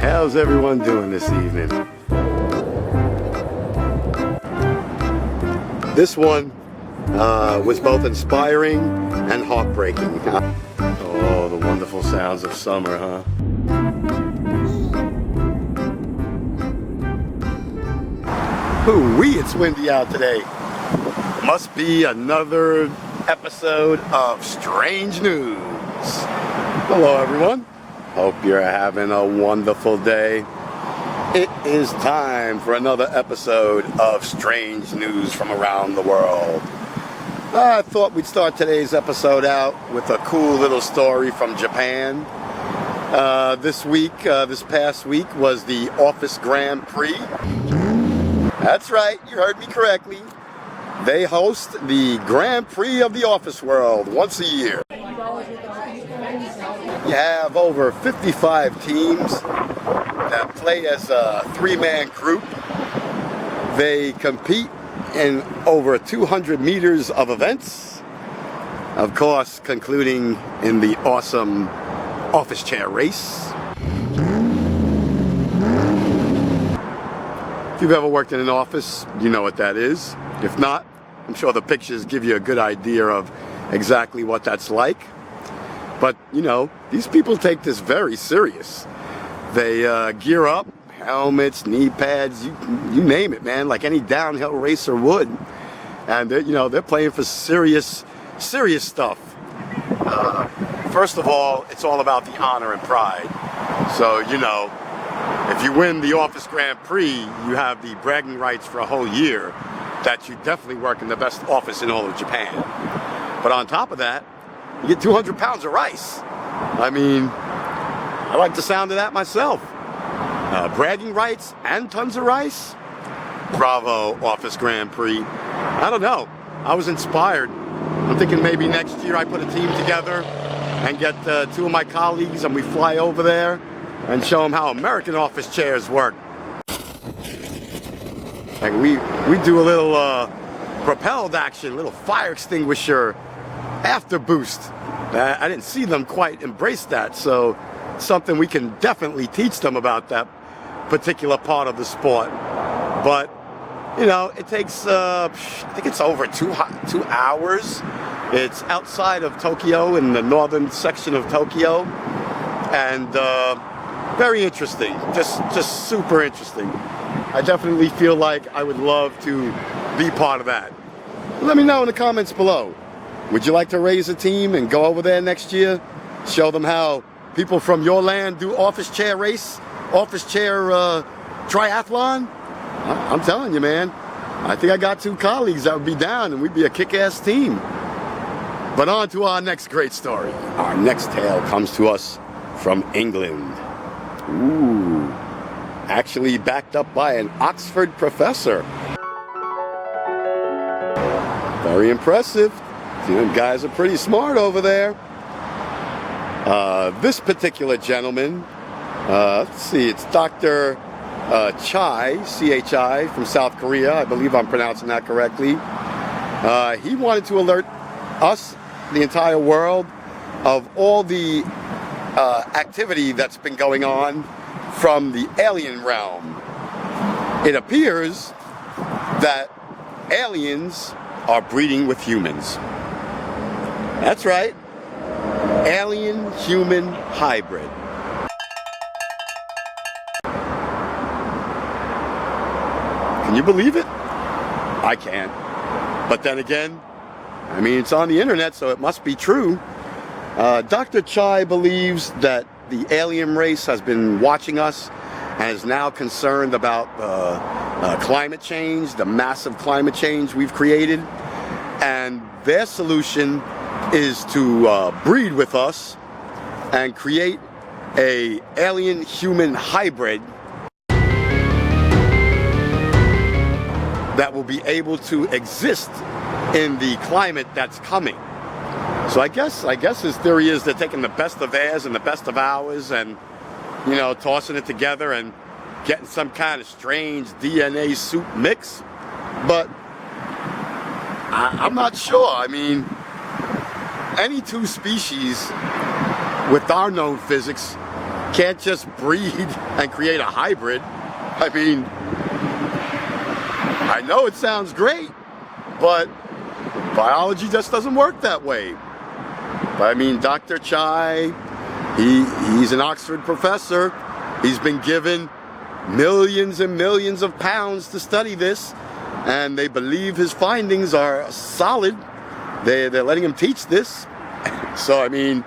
How's everyone doing this evening? This one was both inspiring and heartbreaking. Oh, the wonderful sounds of summer, huh? Hoo-wee, it's windy out today. Must be another episode of Strange News. Hello, everyone. Hope you're having a wonderful day. It is time for another episode of Strange News from around the world. I thought we'd start today's episode out with a cool little story from Japan. This past week was the Office Grand Prix. That's right, you heard me correctly. They host the Grand Prix of the office world once a year. You have over 55 teams that play as a three-man group. They compete in over 200 meters of events. Of course, concluding in the awesome office chair race. If you've ever worked in an office, you know what that is. If not, I'm sure the pictures give you a good idea of exactly what that's like. But, you know, these people take this very serious. They gear up, helmets, knee pads, you name it, man, like any downhill racer would. And, they're playing for serious stuff. First of all, it's all about the honor and pride. So, if you win the Office Grand Prix, you have the bragging rights for a whole year that you definitely work in the best office in all of Japan. But on top of that, you get 200 pounds of rice. I mean, I like the sound of that myself. Bragging rights and tons of rice? Bravo, Office Grand Prix. I don't know. I was inspired. I'm thinking maybe next year I put a team together and get two of my colleagues and we fly over there and show them how American office chairs work. Like we do a little propelled action, a little fire extinguisher after boost. I didn't see them quite embrace that, so something we can definitely teach them about that particular part of the sport. But it takes I think it's over 2 hours. It's outside of Tokyo, in the northern section of Tokyo, and very interesting, just super interesting. I definitely feel like I would love to be part of that. Let me know in the comments below. Would you like to raise a team and go over there next year? Show them how people from your land do office chair race, office chair triathlon? I'm telling you, man. I think I got 2 colleagues that would be down and we'd be a kick-ass team. But on to our next great story. Our next tale comes to us from England. Ooh. Actually backed up by an Oxford professor. Very impressive. You guys are pretty smart over there. This particular gentleman, let's see, it's Dr. Chai, C-H-I, from South Korea. I believe I'm pronouncing that correctly. He wanted to alert us, the entire world, of all the activity that's been going on from the alien realm. It appears that aliens are breeding with humans. That's right. Alien-human hybrid. Can you believe it? I can't. But then again, I mean, it's on the internet, so it must be true. Dr. Chai believes that the alien race has been watching us and is now concerned about climate change, the massive climate change we've created. And their solution is to breed with us and create a alien-human hybrid that will be able to exist in the climate that's coming. So I guess his theory is they're taking the best of theirs and the best of ours and, tossing it together and getting some kind of strange DNA soup mix. But I'm not sure. I mean, any 2 species with our known physics can't just breed and create a hybrid. I mean, I know it sounds great, but biology just doesn't work that way. But I mean, Dr. Chai, he's an Oxford professor. He's been given millions and millions of pounds to study this, and they believe his findings are solid. They're letting him teach this. So I mean,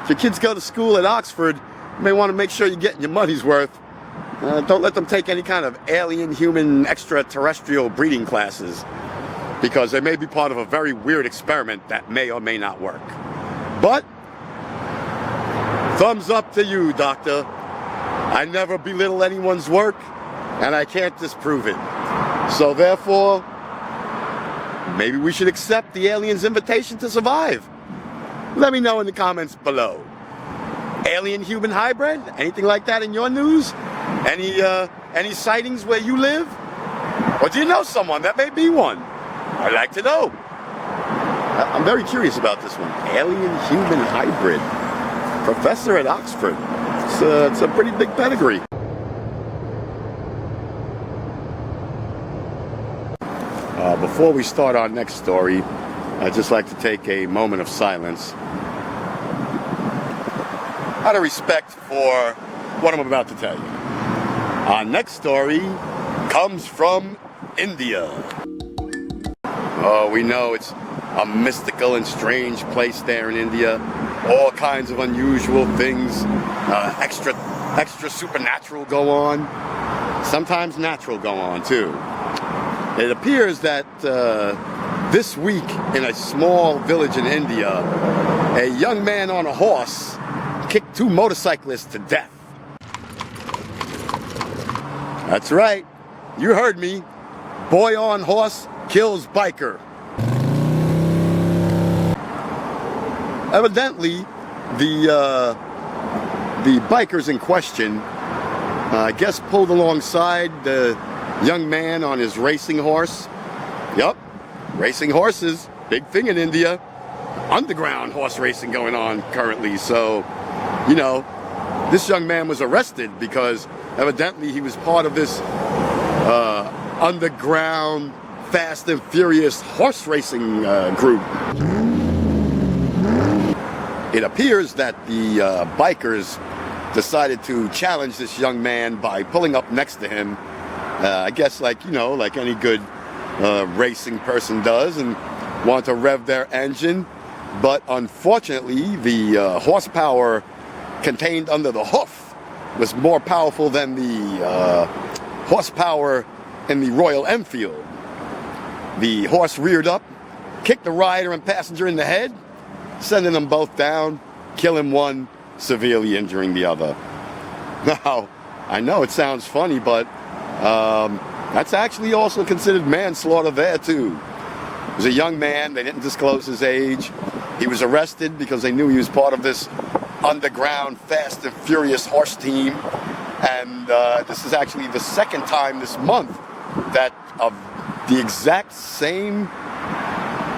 if your kids go to school at Oxford, you may want to make sure you're getting your money's worth. Don't let them take any kind of alien, human, extraterrestrial breeding classes, because they may be part of a very weird experiment that may or may not work. But thumbs up to you, Doctor. I never belittle anyone's work, and I can't disprove it. So therefore, maybe we should accept the alien's invitation to survive. Let me know in the comments below. Alien-human hybrid? Anything like that in your news? Any sightings where you live? Or do you know someone that may be one? I'd like to know. I'm very curious about this one. Alien-human hybrid. Professor at Oxford. It's a pretty big pedigree. Before we start our next story, I'd just like to take a moment of silence out of respect for what I'm about to tell you. Our next story comes from India. Oh, we know it's a mystical and strange place there in India. All kinds of unusual things, extra supernatural go on. Sometimes natural go on too. It appears that this week in a small village in India, a young man on a horse kicked 2 motorcyclists to death. That's right, you heard me. Boy on horse kills biker. Evidently, the bikers in question, I guess, pulled alongside the young man on his racing horse. Yup, racing horses, big thing in India. Underground horse racing going on currently. So, you know, this young man was arrested because evidently he was part of this underground Fast and Furious horse racing group. It appears that the bikers decided to challenge this young man by pulling up next to him. I guess like any good racing person does, and want to rev their engine. But unfortunately, the horsepower contained under the hoof was more powerful than the horsepower in the Royal Enfield. The horse reared up, kicked the rider and passenger in the head, sending them both down, killing one, severely injuring the other. Now, I know it sounds funny, but that's actually also considered manslaughter there too. It was a young man, they didn't disclose his age. He was arrested because they knew he was part of this underground Fast and Furious horse team. And this is actually the second time this month that the exact same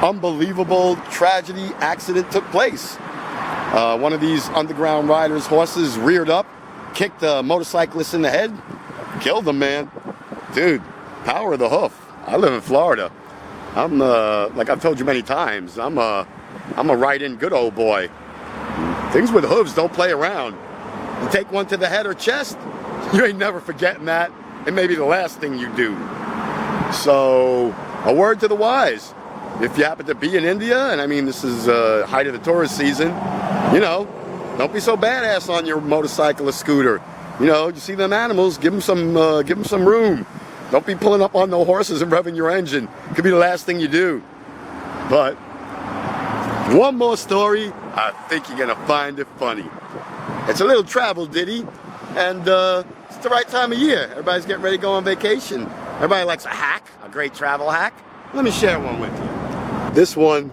unbelievable tragedy accident took place. One of these underground riders' horses reared up, kicked a motorcyclist in the head, killed him, man. Dude, power of the hoof. I live in Florida. I'm like I've told you many times, I'm a ride-in good old boy. Things with hooves don't play around. You take one to the head or chest, you ain't never forgetting that. It may be the last thing you do. So, a word to the wise. If you happen to be in India, and I mean this is height of the tourist season, you know, don't be so badass on your motorcycle or scooter. You know, you see them animals, give them some room. Don't be pulling up on no horses and revving your engine. Could be the last thing you do. But one more story, I think you're gonna find it funny. It's a little travel ditty, and it's the right time of year. Everybody's getting ready to go on vacation. Everybody likes a hack, a great travel hack. Let me share one with you. This one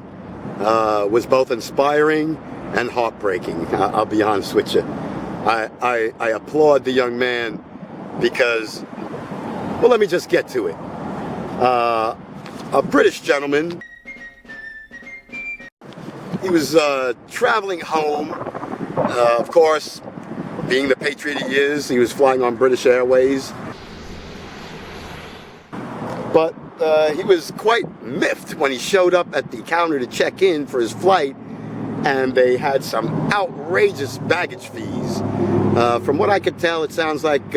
was both inspiring and heartbreaking. I'll be honest with you. I applaud the young man because, well, let me just get to it. A British gentleman, he was traveling home. Of course, being the patriot he is, he was flying on British Airways. But he was quite miffed when he showed up at the counter to check in for his flight, and they had some outrageous baggage fees. From what I could tell, it sounds like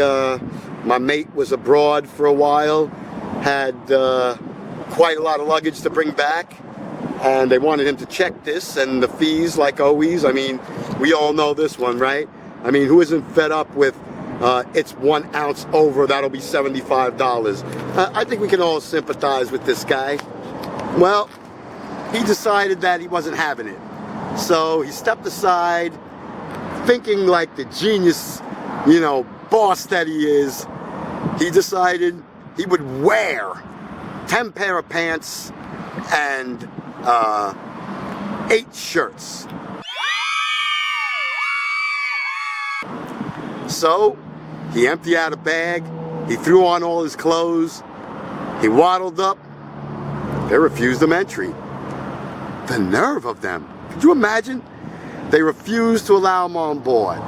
my mate was abroad for a while, had quite a lot of luggage to bring back, and they wanted him to check this, and the fees, like always, I mean, we all know this one, right? I mean, who isn't fed up with it's 1 ounce over, that'll be $75. I think we can all sympathize with this guy. Well, he decided that he wasn't having it. So he stepped aside, thinking like the genius, you know, boss that he is. He decided he would wear 10 pair of pants and 8 shirts. So he emptied out a bag, he threw on all his clothes, he waddled up. They refused him entry. The nerve of them. Could you imagine? They refused to allow him on board.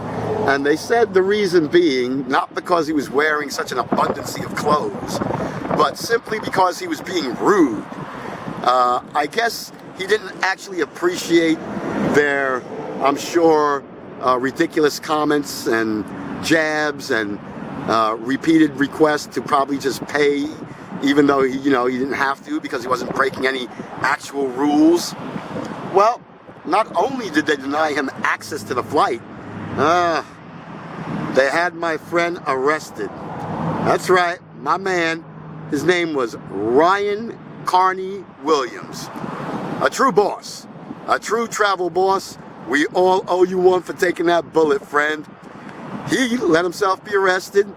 And they said the reason being, not because he was wearing such an abundance of clothes, but simply because he was being rude. I guess he didn't actually appreciate their, I'm sure, ridiculous comments and jabs and repeated requests to probably just pay, even though he didn't have to because he wasn't breaking any actual rules. Well, not only did they deny him access to the flight, they had my friend arrested. That's right, my man. His name was Ryan Carney Williams. A true boss, a true travel boss. We all owe you one for taking that bullet, friend. He let himself be arrested.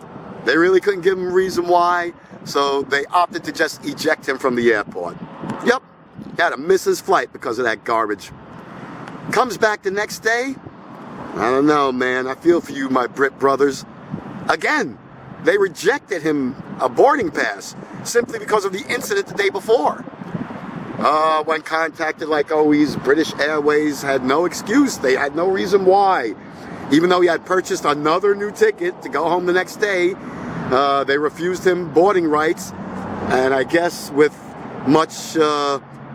They really couldn't give him a reason why, so they opted to just eject him from the airport. Yep, he had to miss his flight because of that garbage. Comes back the next day. I don't know, man. I feel for you, my Brit brothers. Again, they rejected him a boarding pass simply because of the incident the day before. When contacted, like always, British Airways had no excuse. They had no reason why. Even though he had purchased another new ticket to go home the next day, they refused him boarding rights. And I guess with much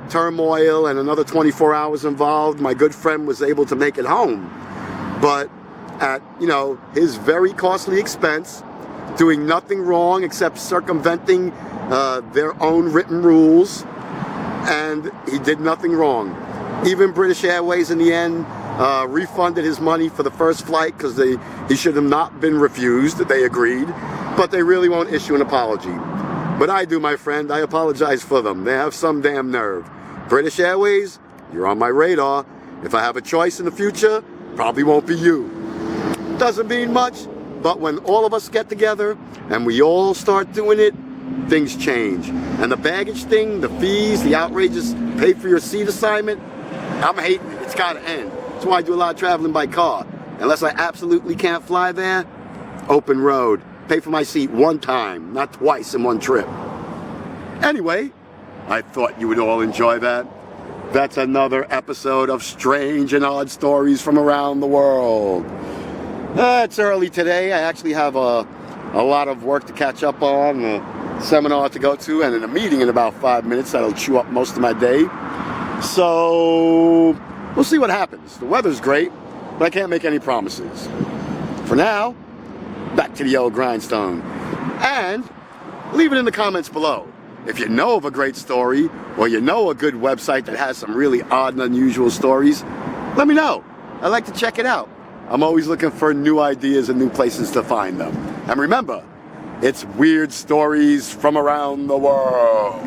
turmoil and another 24 hours involved, my good friend was able to make it home. But at, his very costly expense, doing nothing wrong except circumventing their own written rules, and he did nothing wrong. Even British Airways in the end refunded his money for the first flight because he should have not been refused. They agreed, but they really won't issue an apology. But I do, my friend. I apologize for them. They have some damn nerve. British Airways, you're on my radar. If I have a choice in the future, probably won't be you. Doesn't mean much, but when all of us get together and we all start doing it, things change. And the baggage thing, the fees, the outrageous pay for your seat assignment, I'm hating it. It's got to end. That's why I do a lot of traveling by car. Unless I absolutely can't fly there, open road. Pay for my seat one time, not twice in one trip. Anyway, I thought you would all enjoy that. That's another episode of Strange and Odd Stories from Around the World. It's early today. I actually have a lot of work to catch up on, a seminar to go to, and a meeting in about 5 minutes that'll chew up most of my day. So we'll see what happens. The weather's great, but I can't make any promises. For now, back to the old grindstone. And leave it in the comments below. If you know of a great story, or you know a good website that has some really odd and unusual stories, let me know. I'd like to check it out. I'm always looking for new ideas and new places to find them. And remember, it's weird stories from around the world.